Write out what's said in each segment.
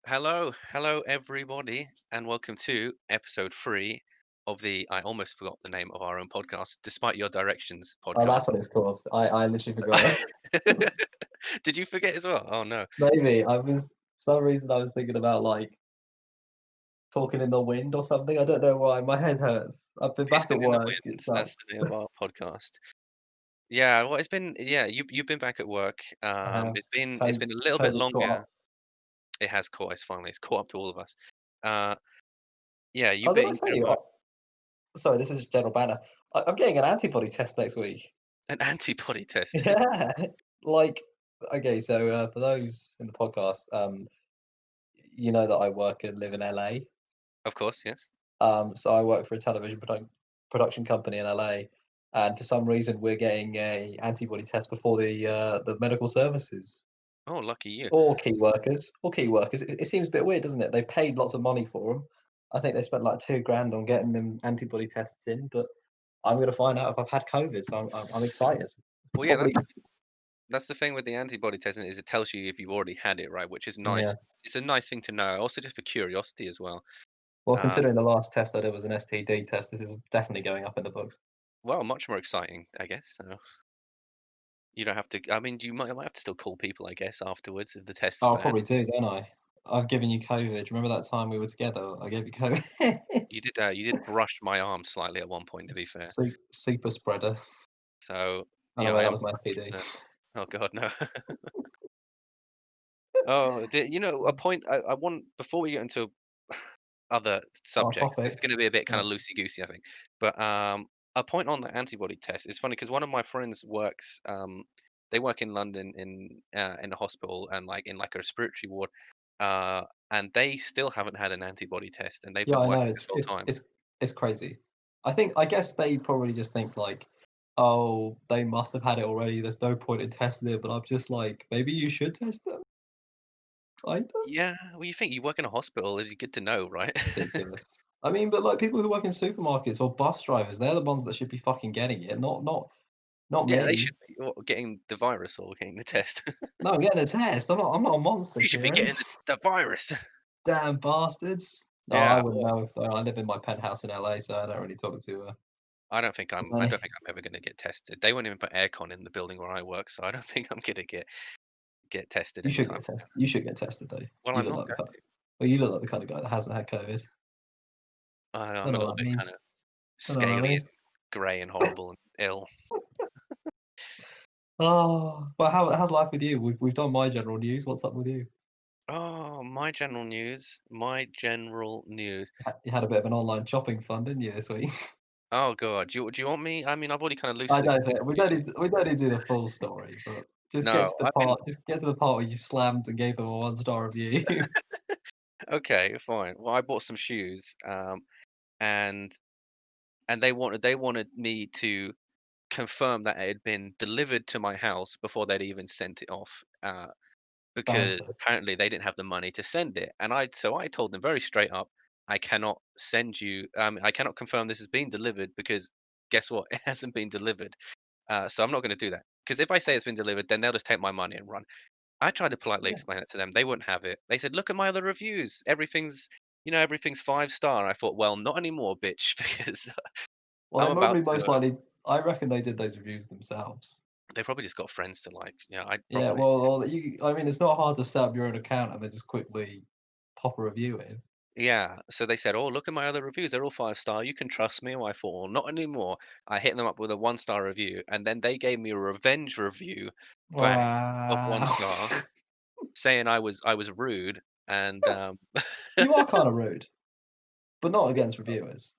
Hello everybody, and welcome to episode 3 of the I almost forgot the name of our own podcast, Despite Your Directions Oh, podcast. that's what it's called. I literally forgot. Did you forget as well? Oh no. Maybe I was some reason I was thinking about like talking in the wind or something. I don't know why. My head hurts. I've been back Pissing at in the work. wind. It That's sucks. the name of our podcast. Yeah, well you've been back at work. I have It's been a little bit COVID's caught longer. up. It has caught us finally. It's caught up to all of us. Uh yeah, Oh, did I you've tell been at you? work. Sorry, this is just general banner. I'm getting an antibody test next week. An antibody test. Yeah, like okay. So for those in the podcast, you know that I work and live in LA. Of course, yes. So I work for a television production company in LA, and for some reason we're getting a antibody test before the medical services Oh, lucky you. or key workers or key workers. It seems a bit weird, doesn't it? They paid lots of money for them. I think they spent like 2 grand on getting them antibody tests in, but I'm going to find out if I've had COVID, so I'm excited. Well, yeah, Probably, that's the thing with the antibody testing is it tells you if you've already had it, right? Which is yeah. nice. It's a nice thing to know. Also, just for curiosity as well. Well, Uh, considering the last test I did was an STD test, this is definitely going up in the books. well, much more exciting, I guess. So you don't have to. I mean, might have to still call people, I guess, afterwards if the tests are Oh, I'll bad. probably do, don't I? I've given you COVID. Remember that time we were together? I gave you COVID. You did. You did brush my arm slightly at one point, to be fair. Super spreader. So yeah, I Anyway, that am was my slightly FPD. concerned. Oh God, no. Oh, a point I want before we get into other Our subjects. This is topic. going to be a bit kind Yeah. of loosey goosey, I think. But a point on the antibody test is funny because one of my friends works. They work in London in a hospital and like in like a respiratory ward. And they still haven't had an antibody test, and they've Yeah, been I know. working It's this whole it's time. it's it's crazy. I guess they probably just think like, oh, they must have had it already. There's no point in testing it. But I'm just like, maybe you should test them. Kind of Yeah, well, you think you work in a hospital? It's good to know, right? ridiculous. I mean, but like people who work in supermarkets or bus drivers, they're the ones that should be fucking getting it, not Yeah, they me. should be getting the virus or getting the test. No, I'm getting a test. I'm not a monster, You should be Kieran. getting the virus. Damn bastards. No, I Yeah, wouldn't well, know if I live in my penthouse in LA, so I don't really talk to I many. don't think I'm ever gonna get tested. They won't even put aircon in the building where I work, so I don't think I'm gonna get tested You should anytime. get tested. You should get tested though. Well, You I'm look not like the going kind. to. Well, you look like the kind of guy that hasn't had COVID. I'm Don't a know little what that bit kind means. of Don't know what that scaly and means. grey and horrible and ill. Oh, but how's life with you? We've done my general news. What's up with you? Oh, my general news. My general news. You had a bit of an online shopping fun, didn't you, this week? Oh God, do you want me? I mean, I've already kind of I loosely don't explained think it to you. we don't need to do the full story, but No, I've been just get to the part where you slammed and gave them a 1 star review. okay, fine. Well, I bought some shoes, and they wanted me to confirm that it had been delivered to my house before they'd even sent it off. Because Banter. apparently they didn't have the money to send it. And I told them very straight up, I cannot send you, I cannot confirm this has been delivered because guess what? It hasn't been delivered. So I'm not going to do that. Because if I say it's been delivered, then they'll just take my money and run. I tried to politely Yeah. explain it to them. They wouldn't have it. They said, look at my other reviews. Everything's 5 star. I thought, well, not anymore, bitch, because Well, I'm they about probably to. most likely. I reckon they did those reviews themselves. They probably just got friends to like. Yeah, I Yeah, probably. well, I mean, it's not hard to set up your own account and then just quickly pop a review in. Yeah, so they said, "Oh, look at my other reviews. They're all 5 star. You can trust me." Well, I thought, "Well, not anymore." I hit them up with a 1 star review, and then they gave me a revenge review back of one Wow. star, saying I was rude and You are kind of rude, but not against reviewers.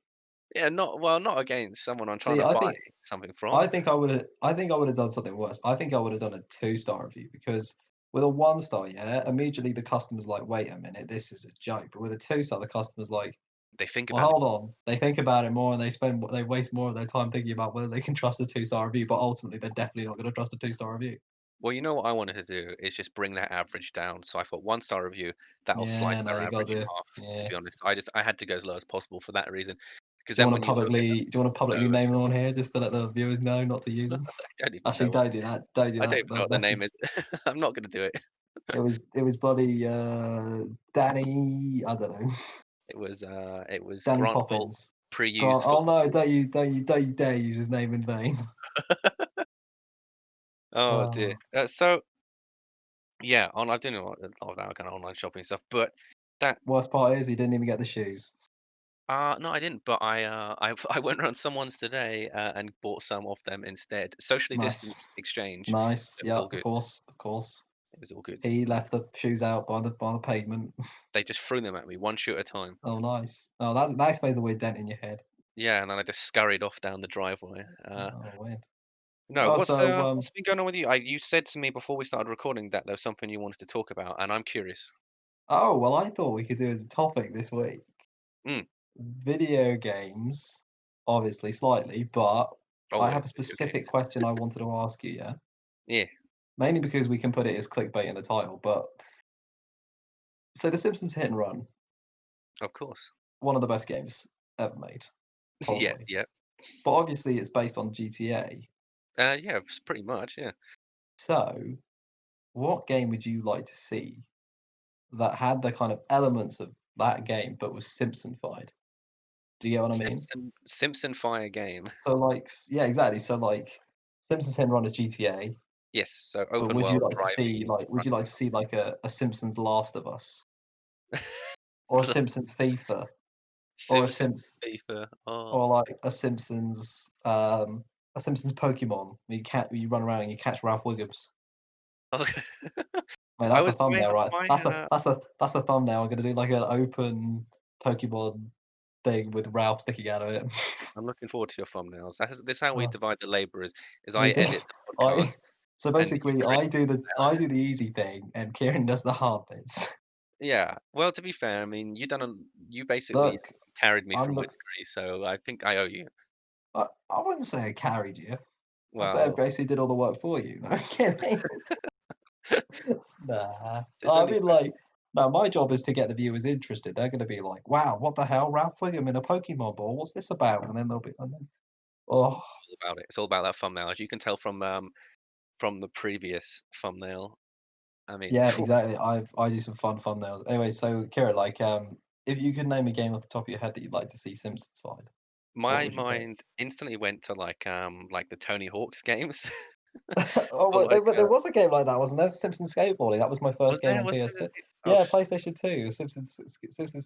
yeah, not against someone I'm trying See, to buy something from. I think I would have done something worse. I think I would have done a 2 star review because with a 1 star, yeah, immediately the customer's like, wait a minute, this is a joke. But with a 2 star, the customer's like, They think well, about it hold more. on. They think about it more and they waste more of their time thinking about whether they can trust a 2 star review. But ultimately, they're definitely not going to trust a 2 star review. Well, you know what I wanted to do is just bring that average down. So I thought 1 star review that'll slice Yeah, no, their you got average to in do it. half. To Yeah, be honest, I had to go as low as possible for that reason. because then when you look at Do you want to publicly no, name them on here just to let the viewers know not to use them? I don't even Actually, know what don't do that. Don't do I don't that. even know The what the name message. is. I'm not gonna do it. It was bloody Danny. I don't know. It was Danny Grant Holt Poppins. Grant. pre-used Oh football no! ball. Don't you dare use his name in vain. Oh dear. Oh, So yeah, on I do know a lot of that kind of online shopping stuff, but that worst part is he didn't even get the shoes. no, I didn't. But I I went around someone's today and bought some of them instead. Socially Nice, distanced exchange. nice. It was Yeah, all of good. course, of course. It was all good. He left the shoes out by the pavement. They just threw them at me one shoe at a time. Oh, nice. Oh, that explains the weird dent in your head. Yeah, and then I just scurried off down the driveway. Oh, weird. No, Oh, so what's been going on with you? You said to me before we started recording that there was something you wanted to talk about, and I'm curious. oh well, I thought we could do as a topic this week Mm, video games, obviously slightly, but I have always a video specific games. question I wanted to ask you. Yeah, Yeah, mainly because we can put it as clickbait in the title. But so, The Simpsons Hit and Run, of course. one of the best games ever made, Yeah, probably. yeah. But obviously, it's based on GTA. Yeah, pretty much, yeah. So, what game would you like to see that had the kind of elements of that game but was Simpsonified? Do you get what I mean? Simpson Fire game. So, like, yeah, exactly. So, like, Simpsons Hit and Run is GTA, Yes, so but open world driving, would you running like to see like a Simpsons Last of Us, or a stuff. Simpsons FIFA, or Simpsons FIFA. Oh. or like a Simpsons Pokemon where you run around and you catch Ralph Wiggums. Okay. Mate, I that's the was thumbnail, right? my That's the thumbnail. I'm gonna do like an open Pokemon thing with Ralph sticking out of it. I'm looking forward to your thumbnails. This is how we Oh, divide the labor is I we do. edit the podcast I so and you basically create I do the easy thing and Kieran does the hard bits. yeah. Well, to be fair, I mean, you basically Look, carried me I'm through my look degree, so I think I owe you. I wouldn't say I carried you. I'd say I Well, basically did all the work for you. No, I'm kidding. Nah. it's I only mean, fair. like, no, my job is to get the viewers interested. They're going to be like, "Wow, what the hell, Ralph Wiggum in a Pokemon ball? What's this about?" And then they'll be, and then, oh, It's all about it. It's all about that thumbnail. As you can tell from the previous thumbnail. I mean, yeah, exactly. I do some fun thumbnails. Anyway, so Kira, like, if you could name a game off the top of your head that you'd like to see Simpsons find, what my would you pick? mind instantly went to like the Tony Hawk's games. Oh, Or like, but there was a game like that, wasn't there? Simpsons Skateboarding. That was my first game on was there this PS2. game? Oh, Yeah, PlayStation 2. Simpsons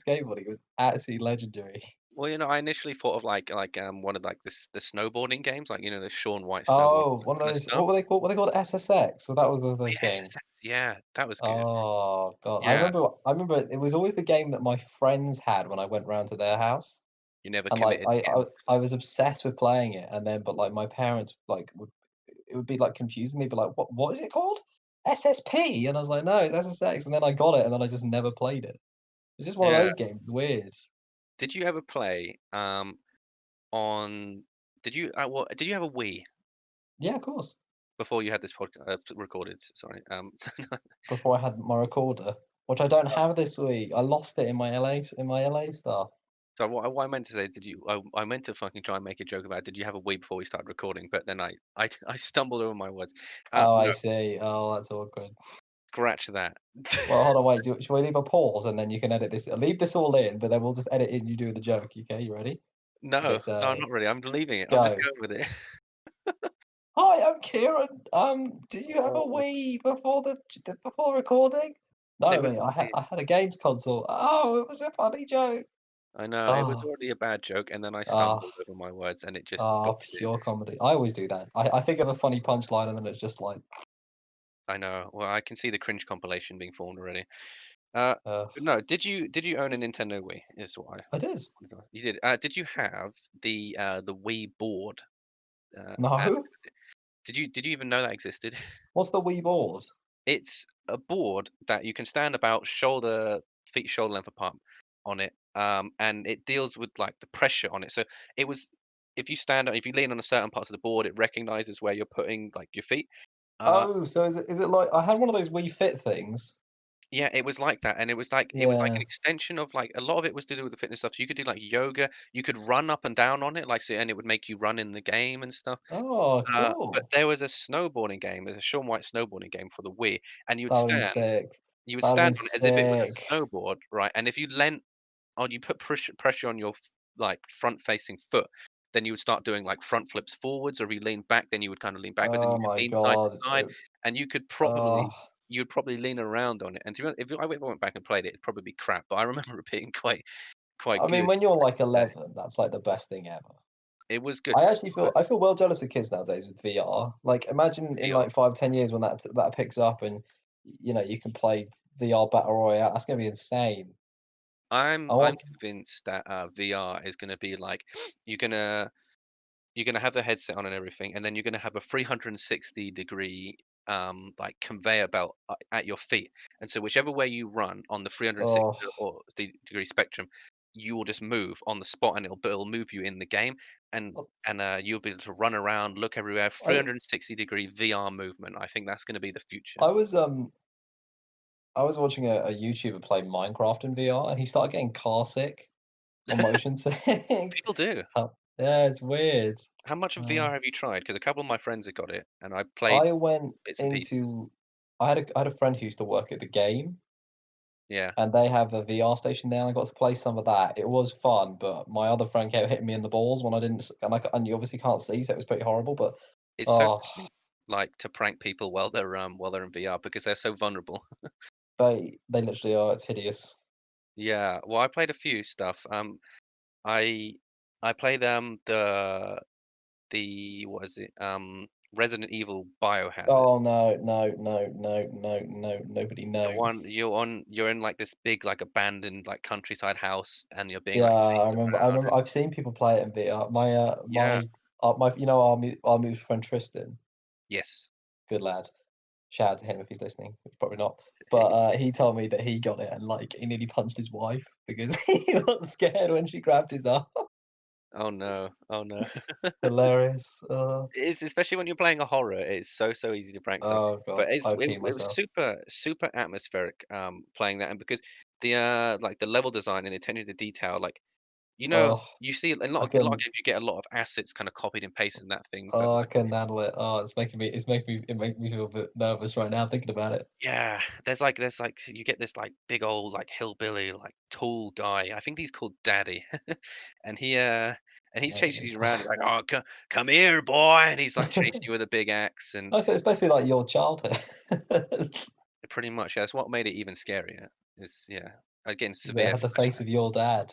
Skateboarding. It was absolutely legendary. well, I initially thought of one of like this the snowboarding games, like the Shaun White snowboard Oh, one of kind of those. stuff. What were they called? SSX. So that was one of Oh, those yeah, games. SSX. Yeah, that was good. Oh god, Yeah, I remember it was always the game that my friends had when I went round to their house, you never and like committed to getting I was obsessed with playing it, and then but like my parents like would it would be like confusing. They'd be like, what is it called? SSP, and I was like, no, it's SSX, and then I got it, and then I just never played it. It's just one of yeah. those games. Weird. Did you ever play on? Did you have a Wii Yeah, of course. before you had this podcast recorded? Sorry. Before I had my recorder, which I don't have this week. I lost it in my LA stuff. So what I meant to say, I meant to fucking try and make a joke about did you have a Wii before we started recording, but then I stumbled over my words. Oh, I No, see. Oh, that's awkward. scratch that. Well, hold on, wait. Shall we leave a pause and then you can edit this? Leave this all in, but then we'll just edit in you doing the joke. Okay, you ready? Okay, No, no, so not really. I'm leaving it. I'm just go. going with it. Hi, I'm Kieran. Do you have a Oh, Wii before recording? it No, was mate. already. I had a games console. Oh, it was a funny joke. I know it was Oh, already a bad joke, and then I ah, stumbled over my words, and it just butchered it. pure comedy. I always do that. I think of a funny punchline and then it's just like, I know. Well, I can see the cringe compilation being formed already. Uh, uh, but no, did you own a Nintendo Wii? Is what I I did. wanted to ask. You did. Did you have the Wii board? And No, did you even know that existed? what's the Wii board? It's a board that you can stand about feet shoulder length apart on it, and it deals with like the pressure on it. So it was if you lean on a certain parts of the board, it recognizes where you're putting like your feet. Uh, Oh, so is it like I had one of those Wii Fit things. Yeah, it was like that, and it was like an Yeah. extension of, like, a lot of it was to do with the fitness stuff, so you could do, like, yoga, you could run up and down on it, like, so and it would make you run in the game and stuff. Oh, But cool. there was a snowboarding game, there's a Shaun White snowboarding game for the Wii, and That would have been sick. you would That would have stand been on it as if it was sick. a snowboard, right? And if you leant or you put pressure on your like front facing foot, then you would start doing like front flips forwards, or if you lean back, then you would kind of lean backwards, and you Oh could my lean side to god. side, and you could Oh, you'd probably lean around on it. And to be honest, if I went back and played it, it'd probably be crap. But I remember it being quite I mean, good when you're back like in the day. 11, that's like the best thing ever. It was good. I actually feel well jealous of kids nowadays with VR. Like, imagine in VR. like 5, 10 years when that picks up and you can play VR battle royale. That's gonna be insane. I I'm want. convinced that VR is going to be like you're gonna you're gonna have the headset on and everything, and then you're gonna have a 360-degree like conveyor belt at your feet. And so whichever way you run on the 360 Oh, degree spectrum, you will just move on the spot, and it'll move you in the game, and you'll be able to run around, look everywhere. I 360-degree VR movement. I think that's going to be the future. I was I was watching a YouTuber play Minecraft in VR, and he started getting car sick on motion sick. People do. Yeah, it's weird. How much of Uh, VR have you tried? Because a couple of my friends have got it, and I played I went bits and pieces. into. I had a friend who used to work at the game, Yeah, and they have a VR station there, and I got to play some of that. It was fun, but my other friend kept hitting me in the balls when I didn't, and you obviously can't see, so it was pretty horrible. But it's so oh, funny, like to prank people while they're in VR because they're so vulnerable. they literally are. It's hideous. Yeah, well, I played a few stuff. I I played the what is it? Resident Evil Biohazard. Oh no, no, no, no, no, no, nobody, The no. one you're in like this big like abandoned like countryside house, and you're being Yeah, like I chased remember. I around. remember. I've seen people play it in VR. Yeah. My our mutual friend Tristan, Yes. good lad. Shout out to him if he's listening. He's probably not. But he told me that he got it and like he nearly punched his wife because he got scared when she grabbed his arm. Oh no. Oh no. Hilarious. It's especially when you're playing a horror, it's so easy to prank someone. Oh god, But I would pee it was myself. super atmospheric playing that, and because the like the level design and the attention to detail, like Oh, you see I a lot of can. games you get a lot of assets kind of copied and pasted in that thing, but Oh, I like can handle it. Oh, it makes me feel a bit nervous right now thinking about it. yeah, there's like you get this like big old like hillbilly like tall guy. I think he's called Daddy, and he's Yeah, it chasing you is. around. He's like, "Oh, come here, boy!" And he's like chasing you with a big axe, and Oh, so it's basically like your childhood. pretty much that's what made it even scarier. Is yeah, again That severe had the face of flashbacks. your dad.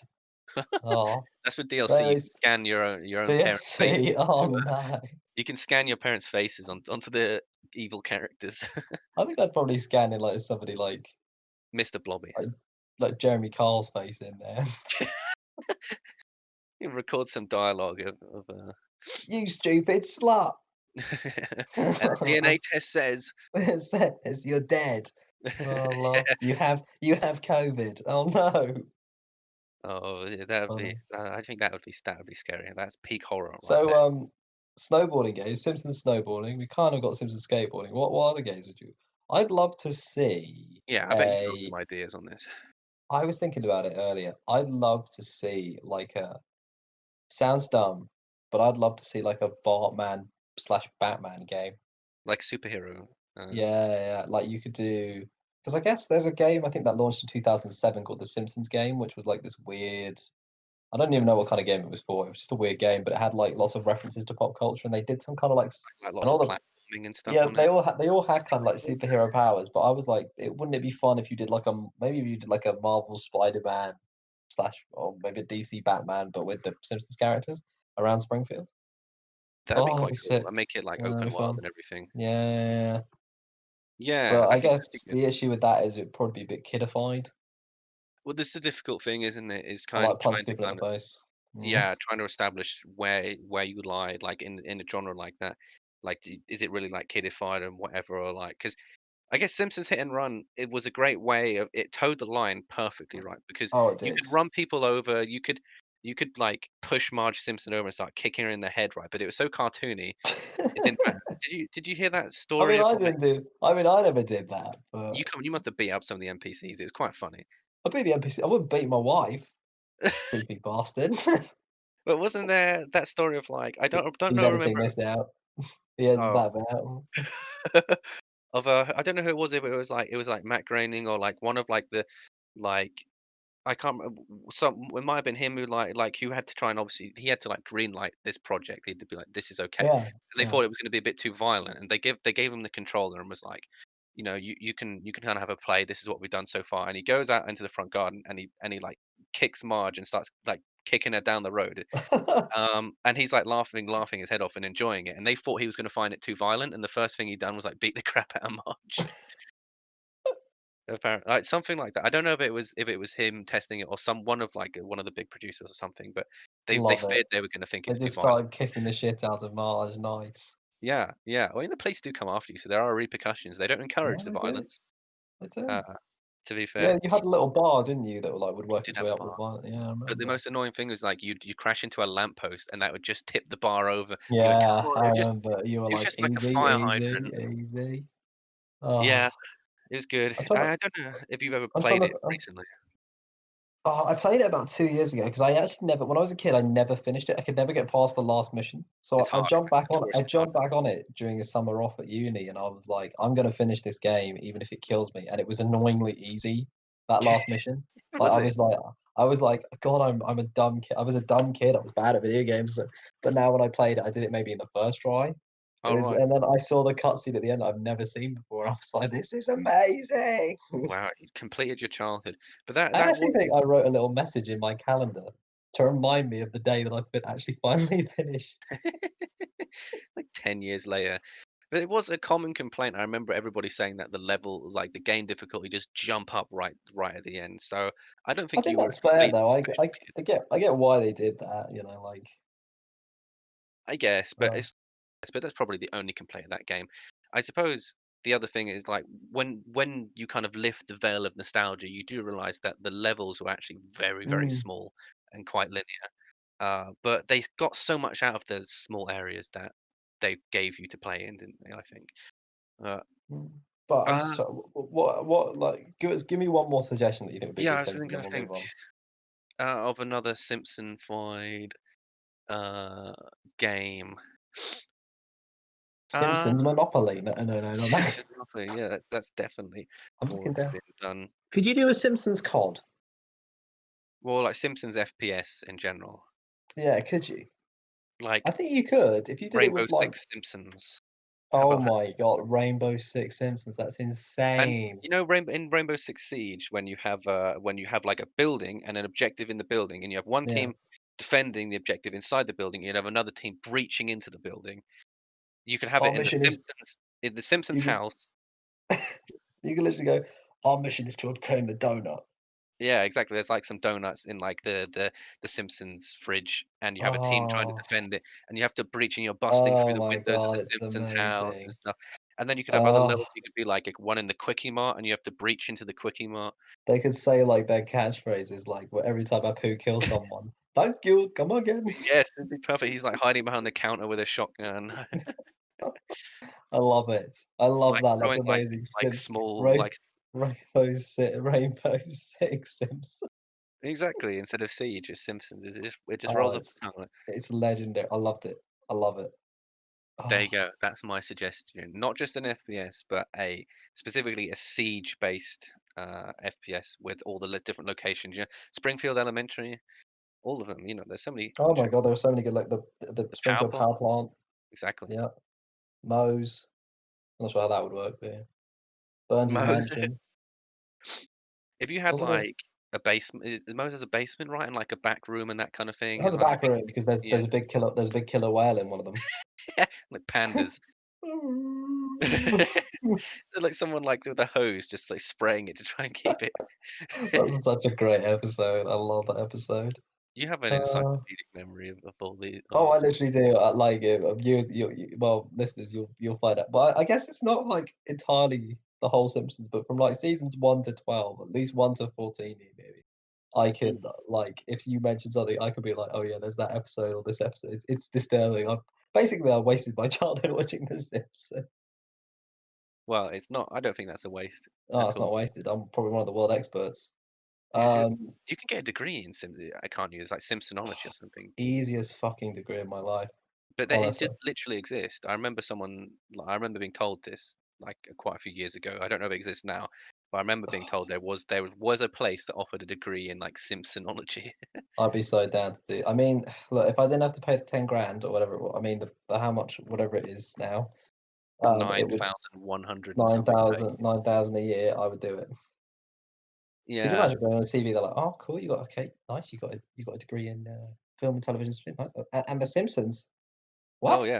Oh, That's with DLC. You very can scan your own parents' faces DFC. Oh onto no. you can scan your parents' faces onto the evil characters. I think I'd probably scan in like somebody Mr. Blobby. like like Jeremy Carl's face in there. You record some dialogue You stupid slut. and a DNA test says It says you're dead. Oh, love. You have COVID. Oh no. Oh, yeah, that would be Funny. I think that would be scary. That's peak horror right So there. snowboarding games, Simpsons snowboarding. We kind of got Simpsons skateboarding. What other games would you? I'd love to see Yeah, I bet you've got a. some ideas on this. I was thinking about it earlier. I'd love to see like a. Sounds dumb, but I'd love to see like a Bartman slash Batman game. Like superhero. Yeah, yeah, like you could do because I guess there's a game I think that launched in 2007 called The Simpsons Game, which was like this weird. I don't even know what kind of game it was for. It was just a weird game, but it had like lots of references to pop culture, and they did some kind of like and lots all of the platforming and stuff yeah on it. they all had kind of like superhero powers. But I was like, wouldn't it be fun if you did like maybe if you did like a Marvel Spider-Man slash or maybe a DC Batman, but with the Simpsons characters around Springfield? That'd be Oh, that'd quite be cool. sick. I make it like That'd open be world fun. and everything. Yeah, yeah, yeah. Yeah, But I I think that'd be guess good. the issue with that is it'd probably be a bit kidified. Well, this is the difficult thing, isn't it? Is I like punch trying to people in kind the of face. Mm. yeah, trying to establish where you lie, like in a genre like that. Like, is it really like kidified and whatever, or like because I guess Simpsons Hit and Run, it was a great way of it towed the line perfectly, right? Because Oh, it you did. could run people over, you could like push Marge Simpson over and start kicking her in the head, right? But it was so cartoony, it didn't matter. Did you hear that I story mean, of I like didn't do. I mean, I never did that, but you must have beat up some of the NPCs. It was quite funny. I'd be the NPC. I wouldn't beat my wife, creepy bastard. But wasn't there that story of like don't He's know editing remember this out. He edits oh that bit out. of I don't know who it was if it was like Matt Groening or like one of like the like I can't remember. Some it might have been him who like who had to try and obviously he had to like green light this project. He had to be like, this is okay. Yeah, And they yeah. thought it was going to be a bit too violent, and they gave him the controller and was like, you can kind of have a play. This is what we've done so far. And he goes out into the front garden and he like kicks Marge and starts like kicking her down the road. And he's like laughing his head off and enjoying it. And they thought he was going to find it too violent. And the first thing he done was like beat the crap out of Marge. Apparently, like, something like that. I don't know if it was him testing it or one of, like, one of the big producers or something, but they Love it. feared they were gonna think it They was too just violent. started kicking the shit out of Mars. Nice. Yeah, yeah. I mean, the police do come after you, so there are repercussions. They don't Yeah, encourage the they do. violence, They do. uh, to be Yeah, fair. you had a little bar, didn't you, that like would You work did its have way a up the bar, bar. Yeah, I but the remember. most annoying thing was, like, you'd crash into a lamppost, and that would just tip the bar over. You go, "Come Yeah, on." I remember. You were It was like, just like a easy, fire easy, hydrant. easy. Oh, Yeah, it was good. I'm trying to. I don't know if you've ever I'm trying played to. it recently. I played it about 2 years ago because I actually never when I was a kid, I never finished it. I could never get past the last mission. So It's hard, it's I notoriously hard. jumped back on it during a summer off at uni, and I was like, "I'm gonna finish this game even if it kills me," and it was annoyingly easy, that last mission. Like, Was it? I was like, "God, I'm a dumb kid." I was a dumb kid, I was bad at video games, but now when I played it, I did it maybe in the first try. It was Alright. and then I saw the cutscene at the end I've never seen before, I was like, "This is amazing." Wow, you completed your childhood. But I that actually was think I wrote a little message in my calendar to remind me of the day that I've been actually finally finished. like 10 years later. But it was a common complaint. I remember everybody saying that the level, like the game difficulty, just jump up right at the end. So I don't I think think you were that's fair completely though. deficient. I get why they did that, like, I guess, uh, but that's probably the only complaint of that game. I suppose the other thing is like when you kind of lift the veil of nostalgia, you do realize that the levels were actually very mm, small and quite linear. But they got so much out of those small areas that they gave you to play in, didn't they? I think. Uh, mm. But I'm uh, so what like give me one more suggestion that you think would be a yeah, I good was take, then and then gonna we'll think move on. of another Simpson-fied uh, game. Uh, Simpsons Monopoly. No, no, no, not that. Simpsons Monopoly. Yeah, that's definitely I'm more looking down. been done. Could you do a Simpsons COD? Well, like Simpsons FPS in general, Yeah, could you? I like think you could if you did it Rainbow with like Six Simpsons. How oh about that? my god, Rainbow Six Simpsons. That's And insane. Rainbow Six Siege, when you have like a building and an objective in the building, and you have one Yeah. team defending the objective inside the building, you have another team breaching into the building. You could have Our it mission is In the Simpsons you can house. you can literally go, "Our mission is to obtain the donut." Yeah, exactly. There's like some donuts in like the Simpsons fridge, and you have a team trying to Oh, defend it, and you have to breach, and you're busting through oh the my windows of the god, it's Simpsons house and amazing. stuff. And then you could have other Oh, levels. You could be like one in the Quickie Mart, and you have to breach into the Quickie Mart. they could say, like, their catchphrases, like, where every time Apu kills someone, "Thank you, come again." Yes, it'd be perfect. He's like hiding behind the counter with a shotgun, I love it. I love like that, that's throwing amazing. like Sims small Rain like Rainbow Six Sims. exactly instead of Siege, it's Simpsons. It just Oh, rolls off the tongue. it's legendary. I loved it. I love it. There Oh, you go. That's my suggestion. Not just an FPS, but a specifically a siege-based FPS with all the different locations. Springfield Elementary, all of them. There's so many oh my interesting. god, there are so many good, like, the The power Springfield plant, Power Plant, exactly. yeah, Moe's. I'm not sure how that would work, but yeah. Burns' Mose. mansion. If you had Wasn't it? like a basement, Mose has a basement, right, and like a back room and that kind of It thing, has and a like a back big, room because yeah, there's a big killer whale in one of them. like pandas. Like someone like with a hose, just like spraying it to try and keep it. That's such a great episode. I love that episode. You have an Uh, encyclopedic memory of all the oh, of I literally do. I like it. Well, listeners, you'll find out. But I guess it's not like entirely the whole Simpsons, but from like seasons 1 to 12, at least 1 to 14, maybe. I Mm. can like if you mention something, I could be like, "Oh yeah, there's that episode or this episode." It's disturbing. I wasted my childhood watching The Simpsons. Well, it's not. I don't think that's a waste Oh, at it's all. not wasted. I'm probably one of the world experts. You should. Um, You can get a degree in I can't use like Simpsonology or something. Easiest fucking degree in my life, But they honestly. just literally exist. I remember being told this like quite a few years ago. I don't know if it exists now, but I remember being told there was a place that offered a degree in like Simpsonology. I'd be so down to do. I mean, look, if I didn't have to pay the 10 grand or whatever, I mean, the how much whatever it is now, it Nine would thousand one hundred and nine something. thousand 9,000 a year. I would do it. Could you Yeah. imagine going on TV? They're like, "Oh, cool, you got okay, nice. You got a degree in film and television. Nice. And The Simpsons. Oh What?" yeah.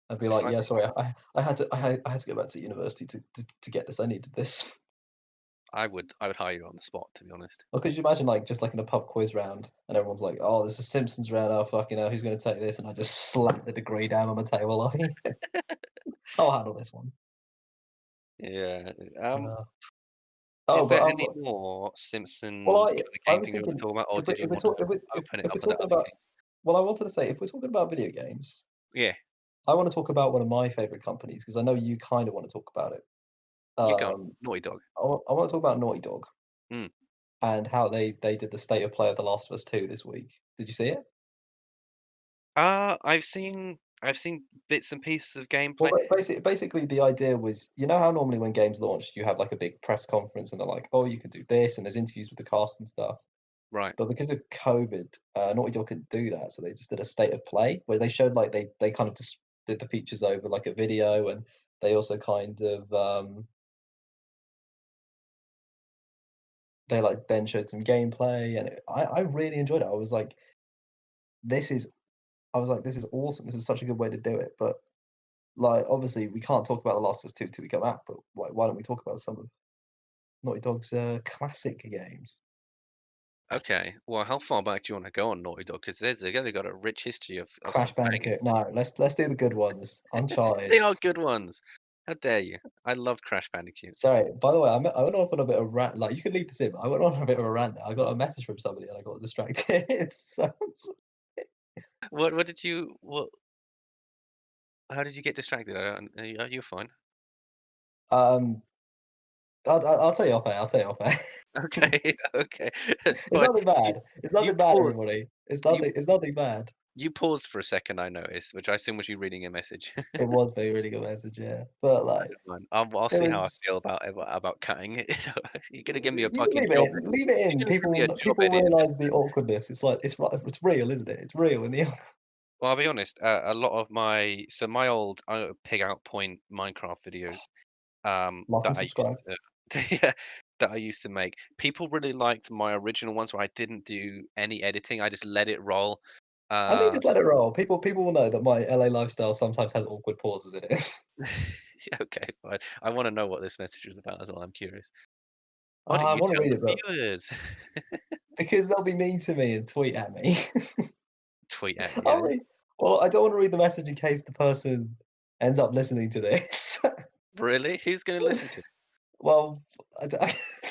I'd be like, Exciting. "Yeah, sorry, I had to go back to university to get this. I needed this." I would hire you on the spot, to be honest. Or could you imagine like just like in a pub quiz round and everyone's like, "Oh, there's a Simpsons round. Oh, fucking hell, who's going to take this?" And I just slap the degree down on the table. Like, I'll handle this one. Yeah. Uh, Is but there any more well, Simpson kind of I game was thing you want to thinking talk about, or did you if we want talk to open it if up we're with the talking other about, games? well, I wanted to say if we're talking about video games, Yeah, I want to talk about one of my favorite companies because I know you kind of want to talk about it. you go on. Um, Naughty Dog. I want to talk about Naughty Dog Mm. and how they did the state of play of The Last of Us 2 this week. Did you see it? I've seen bits and pieces of Well, gameplay. basically, the idea was, you know how normally when games launch, you have like a big press conference and they're like, "Oh, you can do this," and there's interviews with the cast and stuff. Right. But because of COVID, Naughty Dog couldn't do that, so they just did a state of play where they showed like they kind of just did the features over like a video, and they also kind of they like then showed some gameplay, and I really enjoyed it. This is I was like, this is awesome. This is such a good way to do it. But like, obviously, we can't talk about The Last of Us 2 till we come out. But why don't we talk about some of Naughty Dog's classic games? Okay. Well, how far back do you want to go on Naughty Dog? Because they've got a rich history of Crash some Bandicoot. bangers. No, let's do the good ones. They Uncharted. are good ones. How dare you? I love Crash Bandicoot. Sorry, by the way, I went off on a bit of rant. Like, you can leave this in. But I went on a bit of a rant there. I got a message from somebody and I got distracted. So, What did you what? How did you get distracted? I don't. You're fine. um, I'll tell you off air. I'll tell you off air. Okay. Okay. That's It's fine. nothing You bad. It's you nothing bad, paused. everybody. You It's nothing bad. you paused for a second. I noticed, which I assume was you reading a message. It was a really good message, yeah. But I like, don't mind. I'll it see how I was. feel about cutting it. You're gonna give me a You can fucking leave it job. in. Leave it You're in. gonna give me a job People editing realize this. the awkwardness. It's like it's real, isn't it? It's real in the Well, I'll be honest. A lot of my old pig out point Minecraft videos like and that I used subscribe. to yeah, that I used to make. People really liked my original ones where I didn't do any editing. I just let it roll. I think Uh, just let it roll. People will know that my LA lifestyle sometimes has awkward pauses in it. yeah, okay, fine. I want to know what this message is about as well. I'm curious. Why don't I you want to tell read the it, but viewers? because they'll be mean to me and tweet at me. Tweet at you. I'll Yeah. read, well, I don't want to read the message in case the person ends up listening to this. Really? Who's gonna listen to it? Well, I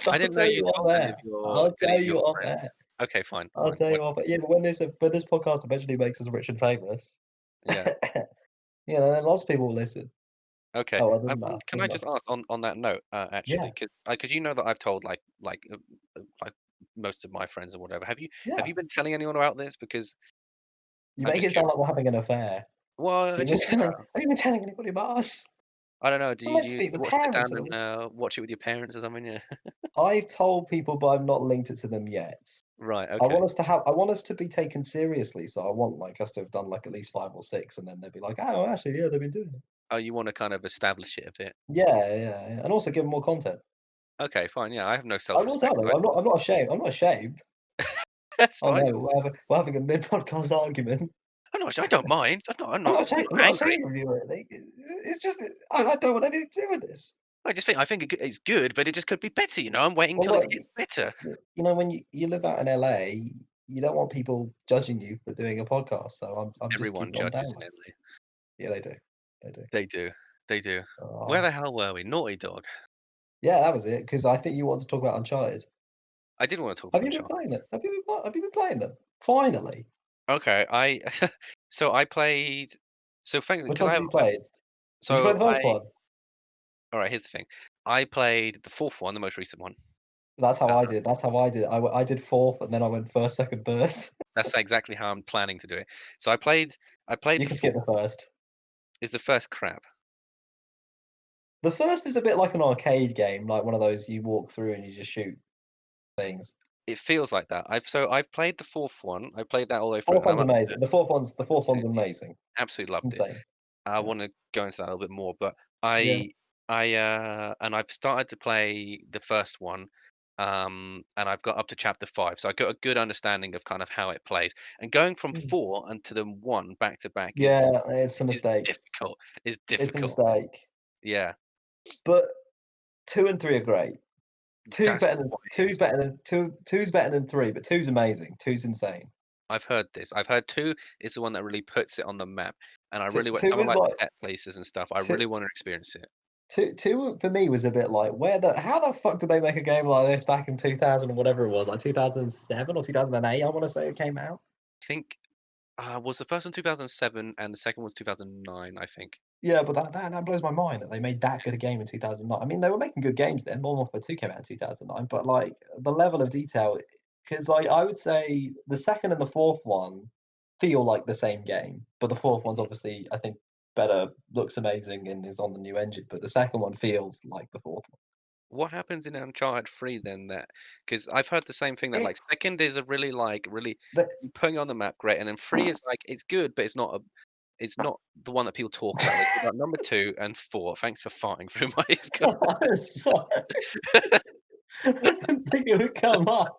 I'll didn't know tell you you off told any of air. I'll tell your you off air. friends. Okay, fine, I'll fine. tell What? you off air. Yeah, but when this podcast eventually makes us rich and famous, Yeah. then lots of people will listen. Okay. Oh, well, it I doesn't matter. wonder, can I Doesn't just matter. ask on that note, actually, Yeah, because you know that I've told like most of my friends or whatever. Have yeah. you been telling anyone about this? Because You I'm make just it sound curious. like we're having an affair. Well, I Have you been just telling have you been telling anybody about us? I don't know. Do I'm you meant do to you meet the watch sit parents down of and them. watch it with your parents or something? Yeah. I've told people, but I've not linked it to them yet. Right. Okay. I want us to be taken seriously, so I want, like, us to have done, like, at least 5 or 6, and then they'll be like, "Oh, actually, yeah, they've been doing it." Oh, you want to kind of establish it a bit. Yeah, and also give them more content. Okay. Fine. Yeah. I have no I will tell self-respect, so them, I'm not ashamed. I'm not ashamed. that's Oh, fine. no, we're having a mid-podcast argument. I'm not. I don't mind. I'm not I'm not angry. ashamed of you or anything. It's just that I don't want anything to do with this. I think it's good, but it just could be better. I'm waiting Well, till it look, gets better. you know, when you live out in LA, you don't want people judging you for doing a podcast, so I'm just Everyone keeping on judges down in with it. LA. Yeah, they do. They do. They do. They do. Where Oh. the hell were we? Naughty Dog. Yeah, that was it. Because I think you wanted to talk about Uncharted. I did want to talk Have about you been Uncharted. playing it? Have you been playing them? Finally. Okay, I so I played so thankfully Which because ones have you played? Did you play the first one? all right, here's the thing. I played the fourth one, the most recent one. That's how Uh, I did. That's how I did. I did fourth, and then I went first, second, third. that's exactly how I'm planning to do it. So I played You the can skip fourth the first. is the first crap. The first is a bit like an arcade game, like one of those you walk through and you just shoot things. It feels like that. I've played the fourth one. I played that all the way through, Fourth and I'm one's up to amazing. The fourth one's absolutely amazing. absolutely loved it. Insane. I Yeah. wanna go into that a little bit more, but Yeah. and I've started to play the first one, and I've got up to chapter 5, so I got a good understanding of kind of how it plays. And going from Mm. 4 onto the 1 back to back Yeah, it's a is mistake. difficult. It's It's a difficult. mistake. Yeah, But 2 and 3 are great. Two's that's better than what I hear. two's better than two's better than 3, but two's amazing. Two's insane. I've heard this. I've heard 2 is the one that really puts it on the map, and I Two really want two someone is like like set places and stuff, I two really wanna experience it. two for me was a bit like, how the fuck did they make a game like this back in 2000 and whatever it was, like 2007 or 2008, I wanna say it came out? I think, was the first one 2007 and the second one was 2009, I think. Yeah, but that blows my mind that they made that good a game in 2009. I mean, they were making good games then. Modern Warfare 2 came out in 2009, but, like, the level of detail, because like, I would say the second and the fourth one feel like the same game, but the fourth one's Mhm. obviously, I think, better, looks amazing, and is on the new engine, but the second one feels like the fourth What happens in Uncharted 3 then that because I've heard the same thing that, one. like, 2nd is a really, like, really The putting you on the map, great, and then 3 is, like, it's good, but it's not the one that people talk about. They talk about number 2 and 4. Thanks for farting through my I'm sorry. I didn't think it would come up.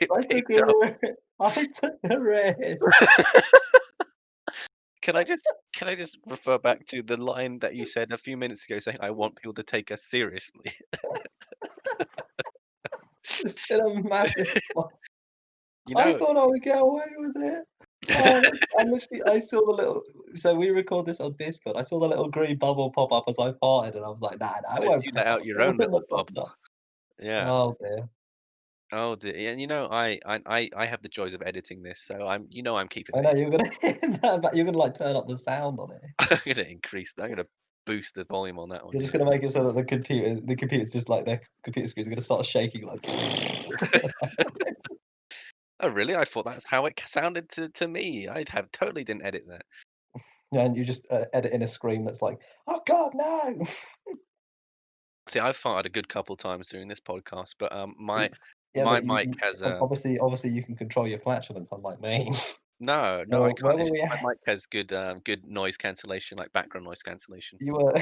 It I took picked a up. ri I took a risk. Can I just refer back to the line that you said a few minutes ago saying, "I want people to take us seriously." Just did a massive You I know thought I would get away with it. Oh, I literally I saw the little so we record this on Discord. I saw the little green bubble pop up as I farted, and I was like, "Nah, nah, it and won't you pop let out up. your It own wouldn't little have popped bubble. up." Yeah. Oh, dear. Oh, dear. Yeah, and I have the joys of editing this, so I'm keeping I it know in. you're gonna you're gonna, like, turn up the sound on it. I'm gonna boost the volume on that one. You're just gonna make it so that the computer's just like their computer screens are gonna start shaking like Oh, really? I thought that's how it sounded to me. I'd have totally didn't edit that. Yeah, and you just, edit in a scream that's like, "Oh god, no!" See, I've farted a good couple times during this podcast, but, my Yeah, my but mic has, obviously you can control your flatulence unlike me. no, no, I Where can't. were It's we just at? my mic has good noise cancellation, like background noise cancellation. You were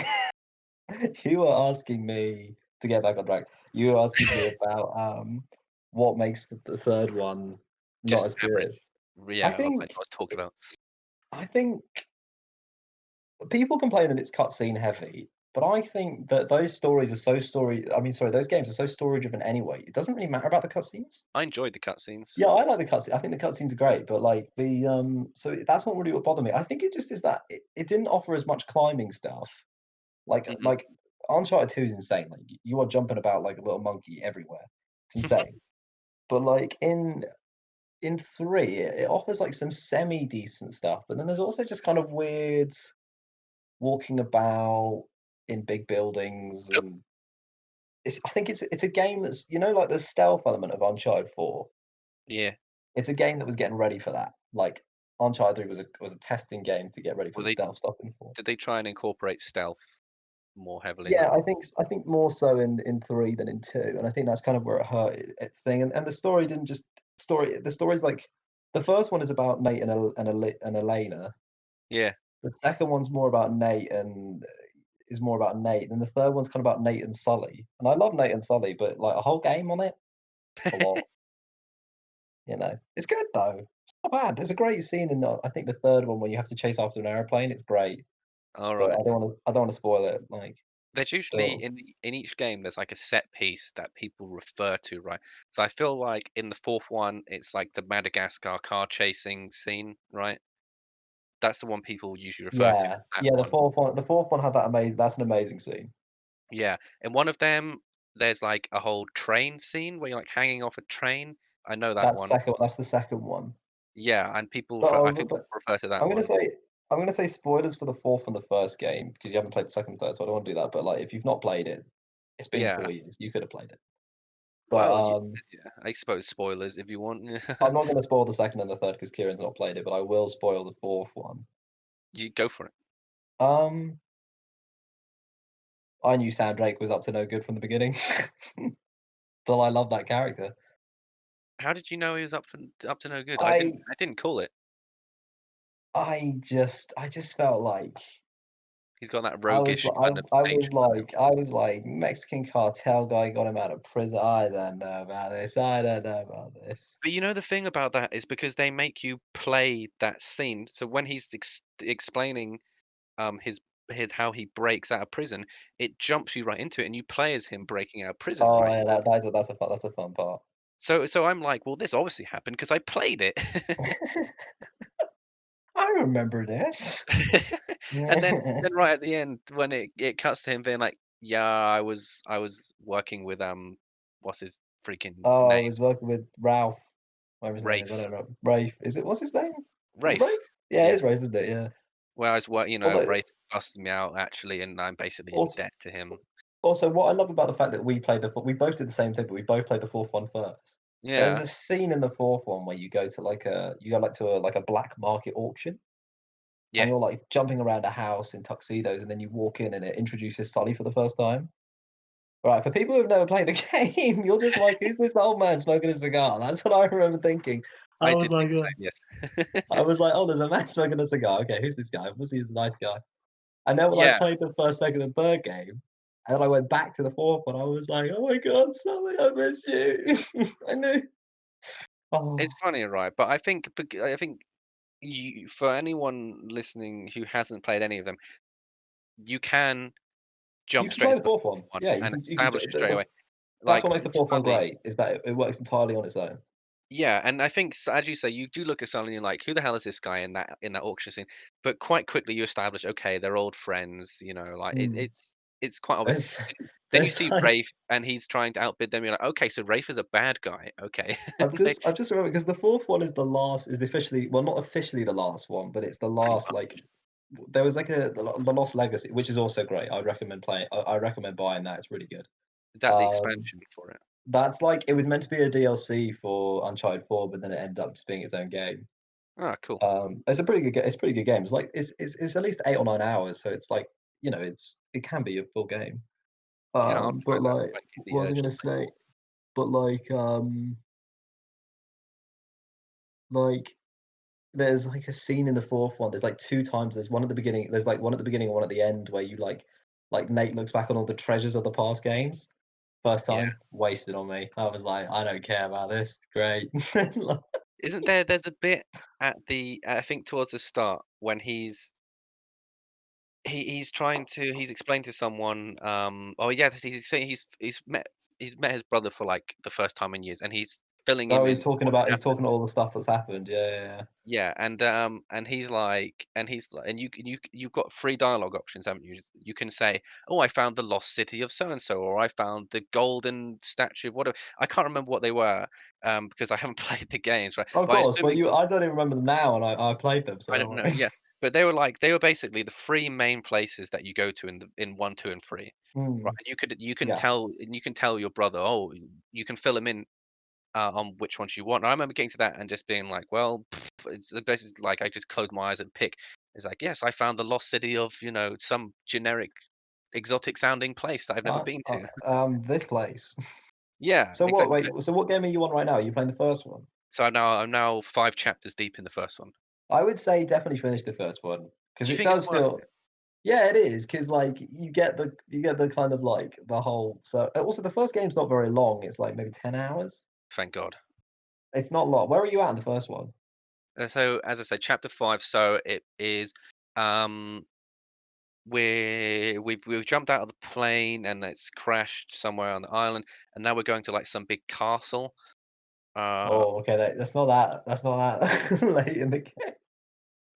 you were asking me to get back on track. You were asking me about, what makes the third one not Just as average. good. I Yeah, like I think was talking about. I think people complain that it's cutscene heavy, but I think that those stories are so story I mean, sorry, those games are so story driven anyway. It doesn't really matter about the cutscenes. I enjoyed the cutscenes. Yeah, I like the cutscene. I think the cutscenes are great, but like so that's not really what bothered me. I think it just is that it didn't offer as much climbing stuff. Mhm. Like Uncharted 2 is insane. Like you are jumping about like a little monkey everywhere. It's insane. But like in 3, it offers like some semi decent stuff, but then there's also just kind of weird walking about in big buildings and I think it's a game that's like the stealth element of Uncharted 4. Yeah. It's a game that was getting ready for that. Like, Uncharted 3 was a testing game to get ready for Well, the stealth stuff in 4. did they try and incorporate stealth more heavily in Yeah, that one? I think more so in 3 than in 2, and I think that's kind of where it hurt its thing, and the story didn't just the story's like the first one is about Nate and Elena. Yeah. The second one's more about Nate and is more about Nate, and the third one's kind of about Nate and Sully. And I love Nate and Sully, but, like, a whole game on it? It's a lot, you know? It's good, though. It's not bad. There's a great scene in, I think the third one where you have to chase after an airplane, it's great, but Alright. I don't wanna spoil it, like, There's usually so in each game, there's like a set piece that people refer to, right? So I feel like in the fourth one, it's like the Madagascar car chasing scene, right? That's the one people usually refer to, yeah, that yeah, one. the fourth one had that's an amazing scene. Yeah, in one of them, there's like a whole train scene where you're like hanging off a train. I know that That's one. second. That's the second one. Yeah, and I think But people refer to that I'm gonna one. say I'm gonna say spoilers for the fourth and the first game because you haven't played the second and third, so I don't want to do that. But like, if you've not played it, it's been Yeah. 4 years. You could have played it. But Well, yeah, I suppose spoilers if you want. I'm not gonna spoil the second and the third because Kieran's not played it. But I will spoil the fourth one. You go for it. Um, I knew Sam Drake was up to no good from the beginning, but I love that character. How did you know he was up to no good? I I didn't call it. I just felt like He's got that I was roguish li kind of nature about him. I was like, Mexican cartel guy got him out of prison. I don't know about this. I don't know about this. But you know the thing about that is because they make you play that scene. So when he's explaining his how he breaks out of prison, it jumps you right into it, and you play as him breaking out of prison, Oh, right? yeah, that's a fun part. So I'm like, well, this obviously happened because I played it. I remember this. And then right at the end, when it cuts to him being like, "Yeah, I was working with, what's his freaking Oh, I name? was working with Ralph, whatever his name is, I Rafe. don't know. Rafe. Is it what's his name? Is it Rafe. Rafe? Yeah, it Yeah. is Rafe, isn't it? Yeah. Well, Although Rafe busted me out actually, and I'm basically in also debt to him. also what I love about the fact that we both did the same thing, but we both played the fourth one first. There's Yeah. a scene in the fourth one where you go like to a black market auction, and Yeah. you're like jumping around a house in tuxedos, and then you walk in and it introduces Sully for the first time. Right, for people who've never played the game, you're just like, "Who's this old man smoking a cigar?" That's what I remember thinking. I I was did think like, the same, yes. I was like, "Oh, there's a man smoking a cigar. Okay, who's this guy? Obviously, he's a nice guy." And then when I Yeah. played the first, second, and third game, and then I went back to the fourth one, I was like, "Oh my god, Sully, I miss you." I knew. It's Oh, funny, right? But I think you for anyone listening who hasn't played any of them, you can you jump can straight play into the the fourth fourth one. one Yeah, and you can. establish it straight away. That's what Like, makes the fourth one Sully. great. Is that it works entirely on its own. Yeah, and I think as you say, you do look at Sully and you're like, "Who the hell is this guy in that auction scene?" But quite quickly you establish, okay, they're old friends, like Mm. it's quite obvious. There's, Then you there's see like Rafe and he's trying to outbid them. You're like, okay, so Rafe is a bad guy. Okay, like I've just remembered because the fourth one is the last is the officially well not officially the last one, but it's the pretty last like much. there was like the Lost Legacy, which is also great. I'd recommend playing. I recommend buying that. It's really good. Is that the Um, expansion for it? that's like it was meant to be a DLC for Uncharted 4, but then it ended up just being its own game. Ah, cool. It's a pretty good. It's a pretty good game. It's like it's at least 8 or 9 hours, so it's like it can be a full game. Yeah, I'll try But that like, if I get the what was I urge gonna to play say? more. But like there's like a scene in the fourth one. There's like two times. There's one at the beginning. There's like one at the beginning and one at the end where you like Nate looks back on all the treasures of the past games. First Yeah. time, wasted on me. I was like, I don't care about this. Great. Like, Isn't there? There's a bit at I think towards the start when he's trying to he's explained to someone. Oh yeah, he's saying he's met his brother for like the first time in years, and he's filling him oh, in what's he's happened. talking all the stuff that's happened. Yeah, yeah, yeah. Yeah, he's like, and you've got free dialogue options, haven't you? You can say, "Oh, I found the lost city of so and so," or "I found the golden statue of whatever." I can't remember what they were, because I haven't played the games, right? Of But I course, assume but you can. I don't even remember them now, and I played them, so I don't don't know. worry. Yeah, but they were basically the three main places that you go to in one, two, and three, right? Mm, And yeah. you can tell your brother, oh, you can fill him in on which ones you want. And I remember getting to that and just being like, well, it's basically like I just close my eyes and pick. It's like, yes, I found the lost city of, some generic exotic sounding place that I've never been to. This place. Yeah, So what? exactly. Wait. So what game are you on right now? Are you playing the first one? So I'm now 5 chapters deep in the first one. I would say definitely finish the first one because Do you it think it's does worth feel. it? Yeah, it is because like you get the kind of like the whole. So also the first game's not very long. It's like maybe 10 hours. Thank God. It's not long. Where are you at in the first one? So as I say, chapter 5. So it is. Um, we've jumped out of the plane and it's crashed somewhere on the island, and now we're going to like some big castle. Uh, Oh, okay. That's not that late in the game.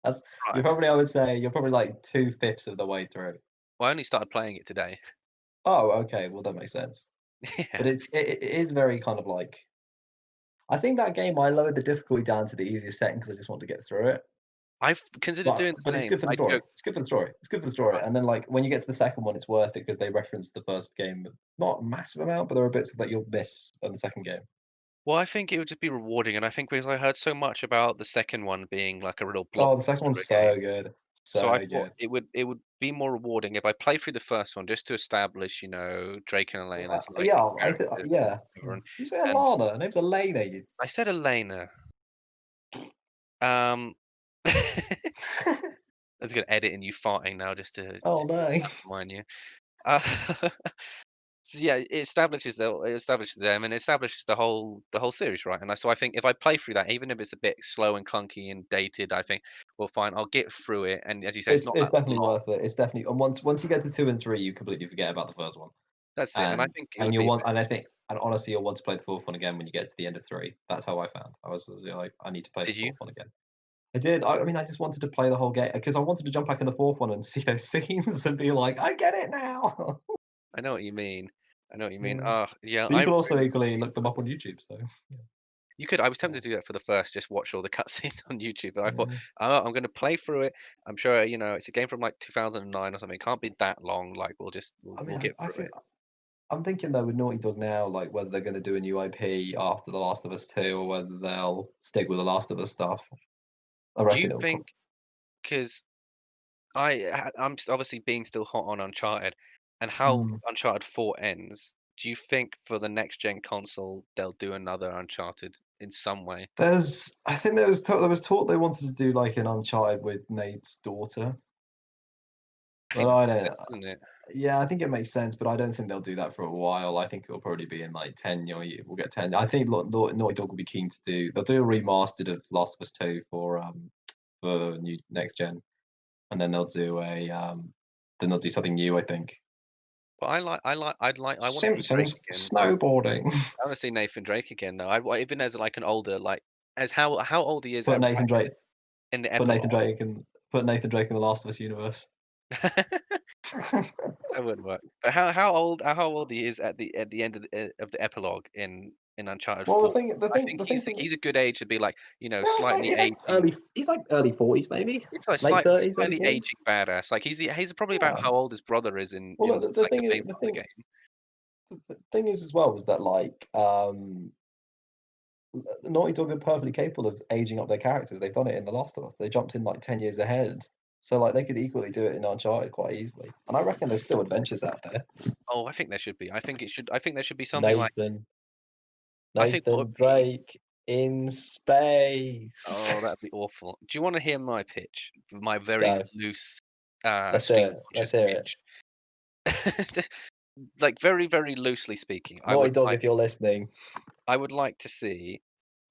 That's you're right. probably. I would say you're probably like 2/5 of the way through. Well, I only started playing it today. Oh, okay. Well, that makes sense. But Yeah. it is very kind of like I think that game I lowered the difficulty down to the easiest setting because I just wanted to get through it. I've considered doing the But it's same. good for the I story. joke, It's good for the story. It's good for the story. right. And then like when you get to the second one, it's worth it because they reference the first game, not a massive amount, but there are bits that you'll miss in the second game. Well, I think it would just be rewarding, and I think because I heard so much about the second one being like a real Oh, the second blockbuster of one's a game, so good. so I So thought good. it would be more rewarding if I play through the first one just to establish, Drake and Elena as likely Yeah, characters and yeah. whatever, and You say and Alana, her name's Elena. You I said Elena. Um, I was gonna edit in you farting now just to oh no. remind you. Uh, so yeah, it establishes them and it establishes the whole series, right? And so I think if I play through that, even if it's a bit slow and clunky and dated, I think, well, fine, I'll get through it. And as you say, it's not It's that definitely long. worth it. It's definitely and once you get to 2 and 3, you completely forget about the first one. That's it. And I think it would You'll be a want bit. and I think and honestly, you'll want to play the 4th one again when you get to the end of 3. That's how I found. I was like, "I need to play the Did you? 4th one again." I did. I mean, I just wanted to play the whole game because I wanted to jump back in the 4th one and see those scenes and be like, "I get it now." I know what you mean. I know what you mean. Yeah. Yeah, But you I could also really equally need look them to. up on YouTube, so yeah. You could. I was Yeah. tempted to do that for the first, just watch all the cutscenes on YouTube. But I thought, Yeah. oh, I'm going to play through it. I'm sure, it's a game from like 2009 or something. It can't be that long. Like I mean, we'll get I through think it. I'm thinking though with Naughty Dog now, like whether they're gonna do a new IP after The Last of Us 2 or whether they'll stick with The Last of Us stuff. I Do you reckon it'll think? pro Because obviously being still hot on Uncharted, and how Mm. Uncharted 4 ends. Do you think for the next gen console they'll do another Uncharted in some way? I think there was talk they wanted to do like an Uncharted with Nate's daughter, I but think that I makes don't sense, doesn't it? yeah, I think it makes sense, but I don't think they'll do that for a while. I think it'll probably be in like 10, we'll get 10. I think Naughty Dog will be keen to they'll do a remastered of Last of Us 2 for new next gen, and then they'll do something new, I think. But I want to see Drake Simpsons again. snowboarding. I want to see Nathan Drake again though. Even as like an older, like as how old he is Put at Nathan right Drake in the put Nathan epilogue. Drake in Put Nathan Drake in the Last of Us universe. That would work. But how old he is at the end of the epilogue in Uncharted Well, 4. I think the thing for he's a good age to be like, slightly he's like aging. early 40s maybe, It's like late 30s, early slightly 40s. aging badass. Like he's probably about Yeah. how old his brother is in Well, the like the thing is main part of the game. the thing is as well was that like Naughty Dog are perfectly capable of aging up their characters. They've done it in The Last of Us. They jumped in like 10 years ahead. So like they could equally do it in Uncharted quite easily. And I reckon there's still adventures out there. Oh, I think there should be. I think there should be something like. Nathan I think what would Nathan be. Drake in space. Oh, that'd be awful. Do you wanna hear my pitch? My very Go. loose, Let's hear stream it. Let's conscious hear it. pitch. Like, very, very loosely speaking, Naughty Dog, if you're listening, I would like to see,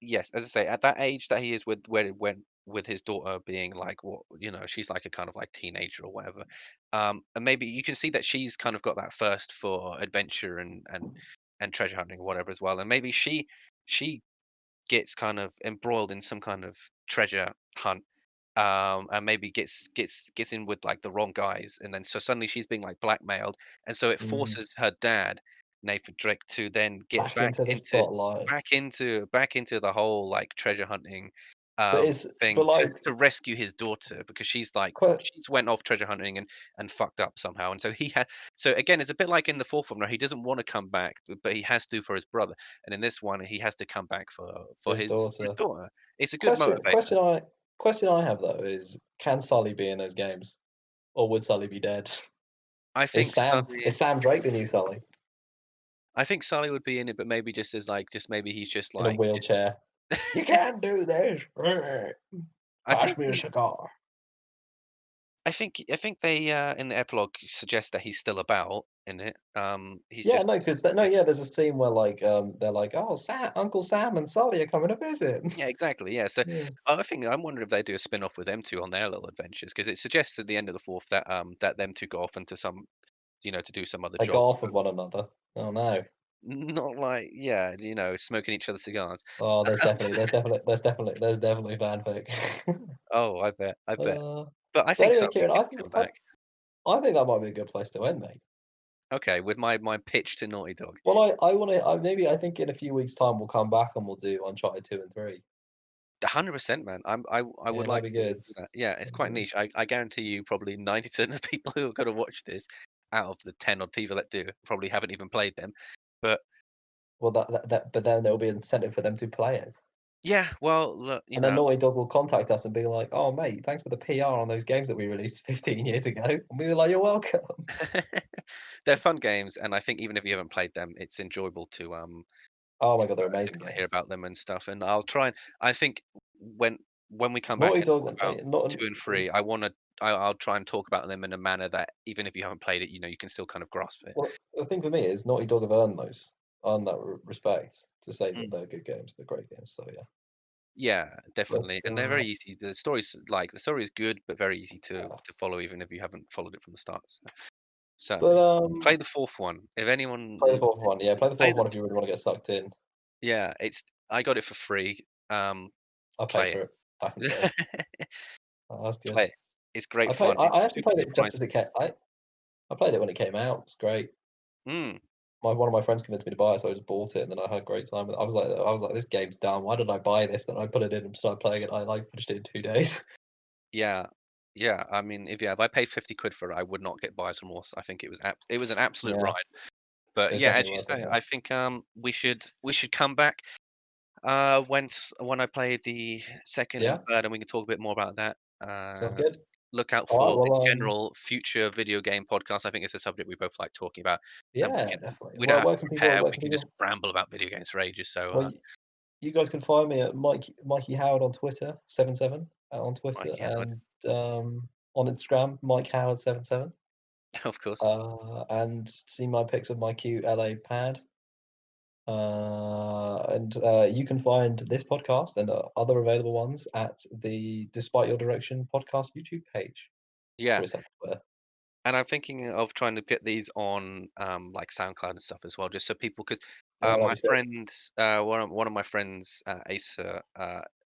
yes, as I say, at that age that he is when with his daughter being like, what, she's like a kind of like teenager or whatever. And maybe you can see that she's kind of got that thirst for adventure and treasure hunting or whatever as well. And maybe she gets kind of embroiled in some kind of treasure hunt, and maybe gets in with like the wrong guys, and then so suddenly she's being like blackmailed, and so it mm, forces her dad, Nathan Drake, to then get back back into the into spotlight. the whole like treasure hunting But it's thing but to like rescue his daughter because que- she's went off treasure hunting and fucked up somehow, and so he had so again it's a bit like in the fourth one where he doesn't want to come back, but he has to for his brother, and in this one he has to come back for for his his daughter. daughter. It's a good Question motivator. question I question I have though is can Sully be in those games? Or would Sully be dead? I think Sully Is Sam Drake the new Sully? I think Sully would be in it, but maybe just as like just maybe he's just In a like wheelchair. You can't do this. I Pass think me a he cigar. I think they in the epilogue suggest that he's still about in it. He's Yeah, just no, because no, yeah, there's a scene where like they're like, "Oh, Uncle Sam and Sully are coming to visit." yeah, exactly. Yeah. So Yeah. I'm wondering if they do a spin-off with them two on their little adventures because it suggests at the end of the fourth that them two go off into some to do some other They go jobs. off with one another. Oh no. Not like yeah, smoking each other's cigars. Oh, there's definitely fanfic. Oh, I bet. Uh, But I but think anyway, Sully Kieran, could come back. I think that might be a good place to end, mate. Okay, with my pitch to Naughty Dog. Well, I wanna maybe I think in a few weeks' time we'll come back and we'll do Uncharted 2 and 3. 100%, man. I would Yeah, that'd like be to good. do that. Yeah, it's That'd be quite good. niche. I guarantee you probably 90% of the people who are gonna watch this, out of the 10 odd people that do, probably haven't even played them. But Well, but then there'll be incentive for them to play it. yeah, well, look, And then Naughty Dog will contact us and be like, "Oh, mate, thanks for the PR on those games that we released 15 years ago." And we were like, "You're welcome." they're fun games, and I think even if you haven't played them, it's enjoyable Oh my god, they're to amazing kinda hear games. about them and stuff, and I'll try and I think when when we come back Naughty and Dog talk and about not 2 and 3, I'll try and talk about them in a manner that even if you haven't played it, you can still kind of grasp it. well, the thing for me is Naughty Dog have earned that respect to say that Mm. they're good games, they're great games, so yeah. Yeah, But, definitely, and they're very easy. The story is good, but very easy uh, to follow even if you haven't followed it from the start, so but, certainly. Play the 4th one. If anyone play the l 4th one, yeah, play the play 4th the one if you really wanna get sucked in. yeah, it's I got it for free, I paid play for it back in the day. it. Oh, that's good. Play it. It's great fun. I It's actually super played it just as surprising. it came. I played it when it came out, it's great. Mm. One of my friends convinced me to buy it, so I just bought it, and then I had a great time with it. I was like, "This game's dumb. Why did I buy this?" Then I put it in and started playing it. I, like, finished it in 2 days. Yeah. Yeah, I mean, if I paid 50 quid for it, I would not get buyer's remorse. I think it was an absolute Yeah, ride. But it's yeah, as definitely you worth it, say, yeah. I think, we should come back, when I play the 2nd and Yeah, 3rd, and we can talk a bit more about that. sounds good. Look out Alright, for, in well, general, future video game podcasts. I think it's a subject we both like talking about, and yeah, definitely. we don't have to prepare, Where we can can just people ramble about video games for ages, so, well, you guys can find me at Mikey Howard on Twitter, 77, on Twitter, Mikey Howard, and, on Instagram, Mike Howard 77, of course. and see my pics of my cute LA pad. And you can find this podcast and other available ones at the Despite Your Direction podcast YouTube page. Yeah. Pretty self-aware. And I'm thinking of trying to get these on, like, SoundCloud and stuff as well, just so people 'cause, Oh, that'd my be sick. friend, one of my friends, Asa,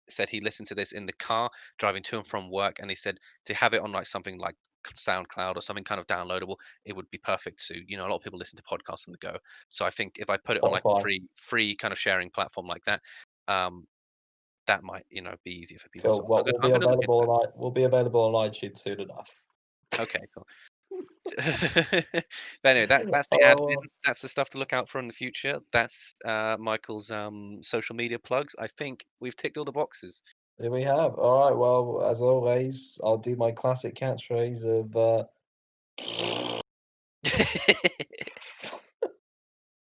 said he listened to this in the car driving to and from work, and he said to have it on, like, something like SoundCloud or something kind of downloadable, it would be perfect to a lot of people listen to podcasts on the go. So I think if I put it on, like, a Spotify. free kind of sharing platform like that, um, that might, be easier for people as Cool. well. So Well, I'm gonna look into that. we'll be available on iTunes soon enough. Okay, cool. But anyway, that's the Oh, admin. well, That's the stuff to look out for in the future. That's Michael's social media plugs. I think we've ticked all the boxes. here we have. All right. Well, as always, I'll do my classic catchphrase of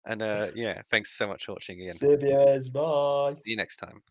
And yeah, thanks so much for watching again. "See you, bye." See you next time.